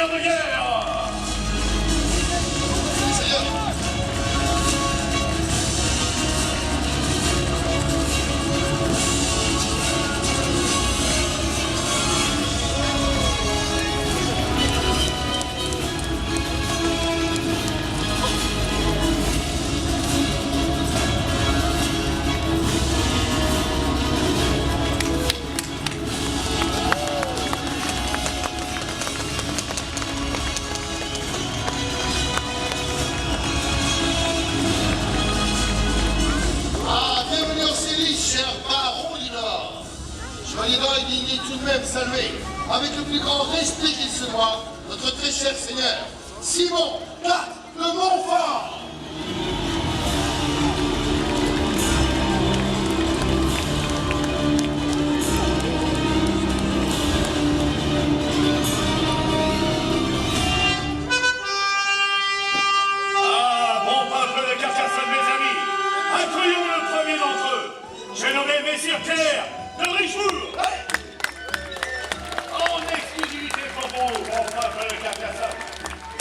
seigneur de guerre. Seigneur. Tout de même saluer avec le plus grand respect qu'il se doit notre très cher Seigneur Simon IV de Montfort. Ah, bon peuple de Carcassonne, mes amis, accueillons le premier d'entre eux. J'ai nommé Messire Pierre de Richebourg.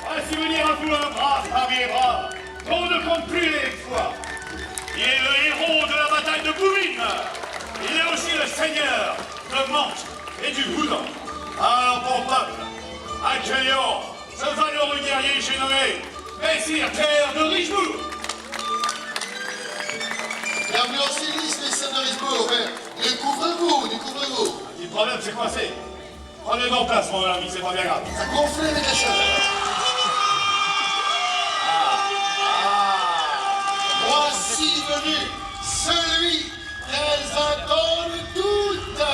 Voici venir à vous un brave parmi les braves, dont on ne compte plus les exploits. Il est le héros de la bataille de Bouvines. Il est aussi le seigneur de Mantes et du Boudin. Alors, bon peuple, accueillons ce valeureux guerrier que j'ai nommé Messire Pierre de Richebourg. Bienvenue en Cilice, messieurs de Richebourg. Découvrez-vous, découvrez-vous. Le problème, c'est coincé. Prenez donc place, mon ami, c'est pas bien grave. Ça gonfle avec la chaleur. Voici venu celui qu'elles attendent toutes.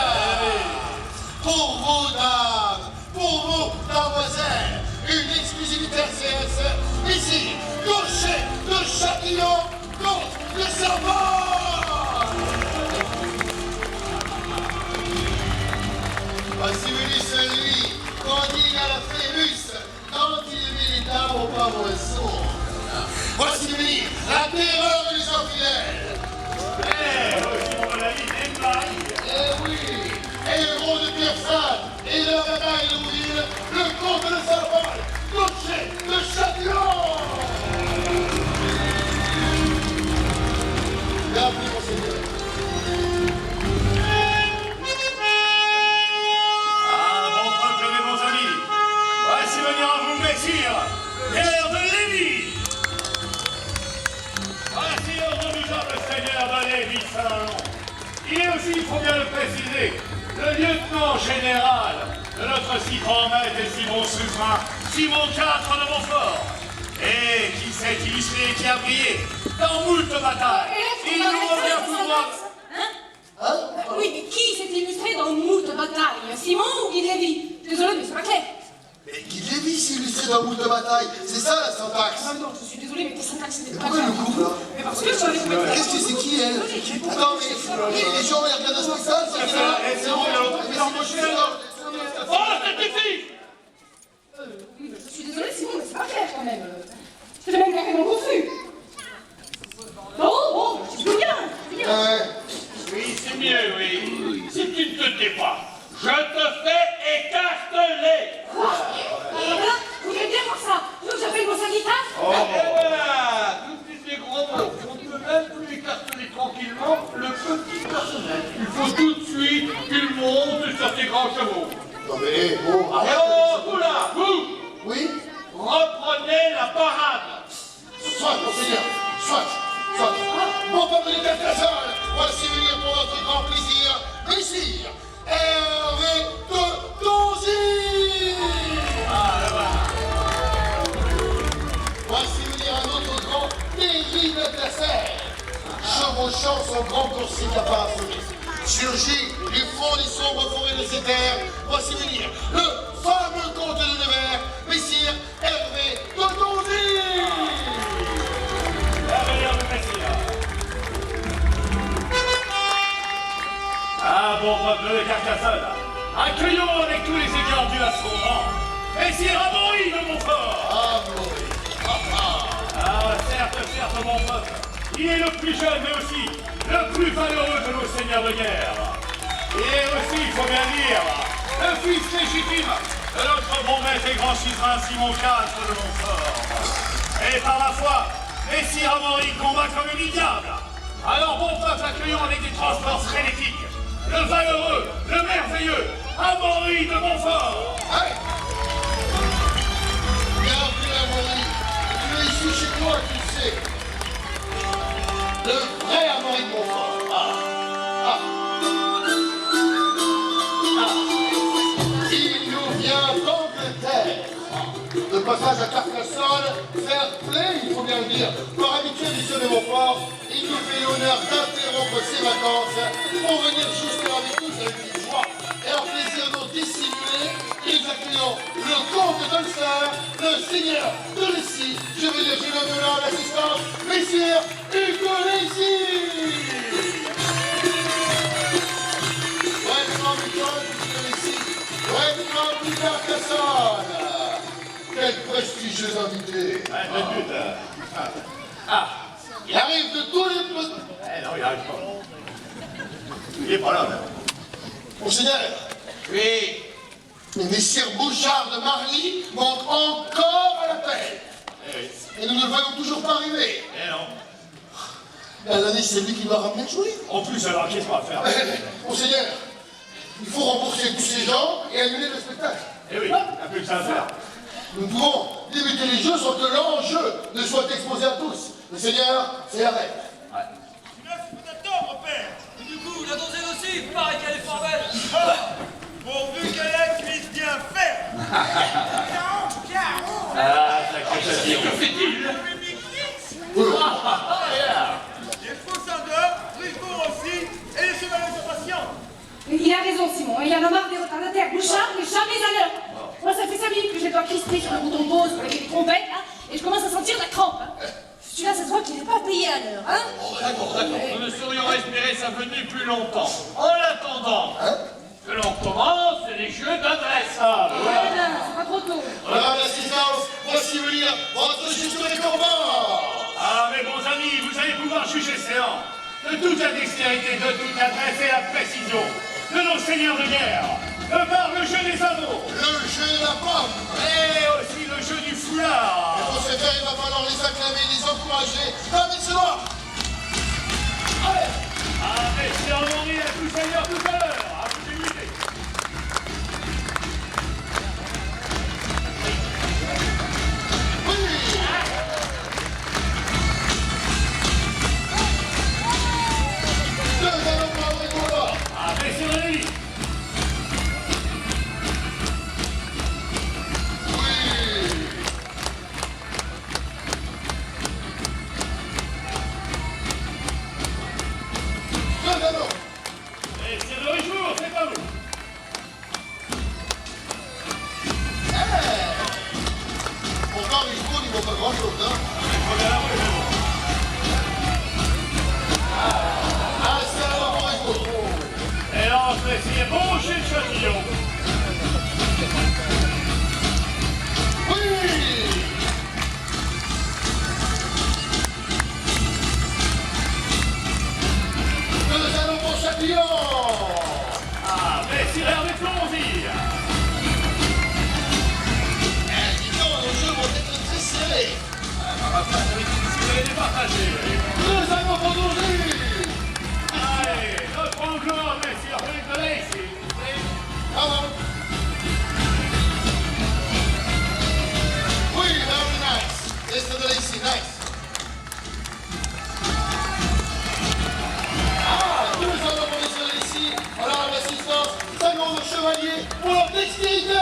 Pour vous, dames, pour vous, damoiselles, une exclusivité RCS, ici, gaucher de Châtillon contre le serpent. Voici venu celui qu'on dit à la Phébus quand il met les dames au pas mauvais sourd. Voici venu la terreur des gens fidèles. Aussi, mon ami, des mailles. Eh oui, héros de Pierrefonds et de la bataille de Bouvines, le comte de Saint-Paul, cocher de Châtillon. Bienvenue, monseigneur. Ah, bon peuple et bons amis, voici venir à vous, messire, Pierre de Lévis. Voici le redoutable seigneur de Lévis-Saint-Lon. Il est aussi, il faut bien le préciser, le lieutenant général de notre si grand maître et si bon suzerain, Simon IV de Montfort. Et qui s'est illustré et qui a brillé dans moult batailles. Il nous revient pouvoir... Oui, mais qui s'est illustré dans moult batailles? Simon ou Guy Lévis? Désolé, mais c'est pas clair. Mais Guy Lévis s'est illustré dans moult de bataille, c'est ça la syntaxe. Ah non, je suis désolée, mais ta syntaxe n'était pas Pourquoi claire. le couple là? Mais parce que je suis avec moi. Qu'est-ce que c'est qui elle? Attends, mais les gens ils regardent un spectacle, c'est c'est bon, mais c'est Oh, cette fille! Oui, mais je suis désolée, Simon, mais c'est pas clair quand même. J'étais même carrément confus. Bon, je dis bien. Oui, c'est mieux, oui. Si tu ne te tais pas, je te fais écarteler. Voilà, vous voulez bien voir ça? Tu veux que j'appelle mon syndicat? Et voilà, tout de suite les gros mots. On peut même plus écarteler tranquillement le petit personnel. Il faut tout de suite qu'il monte sur ses grands chevaux. Non mais bon, Et arrête. oh, oula, vous, Oui? reprenez la parade. Soit, monseigneur, soit. Bon peuple de Carcassonne, voici venir pour notre grand plaisir, Messire Hervé de Donzy. Voici venir un autre grand terrible adversaire, chevauchant son grand coursier capable. Surgit du fond des sombres forêts de ces terres, voici venir le fameux comte de Nevers, Messire Hervé de Donzy. Ah, bon peuple de Carcassonne, accueillons avec tous les égards du à son rang, Messire Amaury de Montfort. Ah, certes, mon peuple, il est le plus jeune, mais aussi le plus valeureux de nos seigneurs de guerre. Il est aussi, il faut bien dire, le fils légitime de notre bon maître et grand suzerain Simon IV de Montfort. Et par la foi, Messire Amaury combat comme une diable. Alors bon peuple, accueillons avec des transports frénétiques le valeureux, le merveilleux Amaury de Montfort. Hey! Bienvenue Amaury. Tu es ici chez toi, tu le sais. Le vrai Amaury de Montfort. Il nous vient d'Angleterre. De passage à Carcassonne, fair play, il faut bien le dire. Par habitué du Sieur de Montfort, il nous fait l'honneur d'interrompre ses vacances pour venir jouster avec nous avec une joie et un plaisir non dissimulé. Nous accueillons le comte d'Ulster, le seigneur de Lacy. Je vais dire, j'ai l'honneur d'assistance, messieurs Hugo Lacy. Welcome to Lacy. Welcome to Carcassonne. Quel prestigieux invité! Il arrive de tous les... Eh non, il arrive pas. Il est pas là, même. Monseigneur, Oui. les messieurs Bouchard de Marly manquent encore à l'appel. Eh oui. Et nous ne le voyons toujours pas arriver. Eh non. Ben, l'année, c'est lui qui doit ramener le jouet. En plus, alors, qu'est-ce qu'on va faire? Monseigneur, il faut rembourser tous ces gens et annuler le spectacle. Eh oui, il n'y a plus que ça à faire. Nous pouvons débuter les jeux sans que l'enjeu ne soit exposé à tous. Le Seigneur, c'est la règle. 9 octobre, père. Et du coup, la donzelle aussi, il paraît qu'elle est fort belle. Pourvu qu'elle puisse bien faire. Ah, sacré châtillon. Que fait-il? Les faux-sandeurs, Brisbourg aussi, et les chevaliers impatients. Il a raison, Simon. Il y en a marre des retardataires. Bouchard n'est jamais à l'heure. Moi, ça fait 5 minutes que je les dois crisper sur le bouton pause pour les trompettes, hein, et je commence à sentir la crampe. Hein. Celui-là, ça se voit qu'il n'est pas payé à l'heure. Hein. D'accord. Nous ne saurions espérer sa venue plus longtemps. En attendant que l'on commence les jeux d'adresse. Ah, bah Ouais, là, c'est pas trop tôt. Madame l'assistance, voici venir votre gestion des combats. Ah, mes bons amis, vous allez pouvoir juger séant de toute la dextérité, de toute l'adresse et la précision de nos seigneurs de guerre, de par le jeu des anneaux, Le jeu de la pomme. et aussi le jeu du foulard. Pour ce faire, il va falloir les acclamer, les encourager. Comme il se doit. Allez. Ah, messieurs Amaury à tout seigneur, tout honneur, à vous imiter. Oui. Deux allons prendre les combats. Ah, messieurs René. Oui. Deux allons. Messieurs de Richour, c'est pas vous. Pourtant, les chevaux n'y vont pas grand-chose, hein. Ah, c'est alors pour les chevaux. Et là, on se laisse bon chez le châtillon. Oui. Deux allons pour Châtillon. Ah, messieurs Hervé Plonzy. Dis donc, nos jeux vont être très serrés. Vous allez départager. Deux allons pour Donzy. Allez, notre encore, messieurs Hugo Lacy. Bravo. Oui, very nice. Mr. de Lacy, nice. Ah, deux allons pour Mr. de Lacy. Alors, l'assistance, seconde chevalier pour leur dextérité.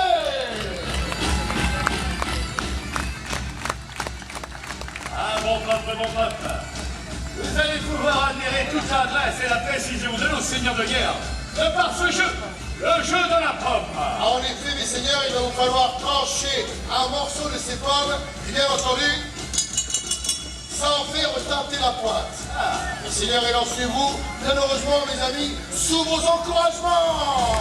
Ah, mon peuple, vous allez pouvoir admirer toute l'adresse et la précision de nos seigneurs de guerre de par ce jeu, le jeu de la pomme. En effet, mes seigneurs, il va vous falloir trancher un morceau de ces pommes, bien entendu, sans faire teinter la pointe. Mes seigneurs, et lancez-vous, bien heureusement, mes amis, sous vos encouragements.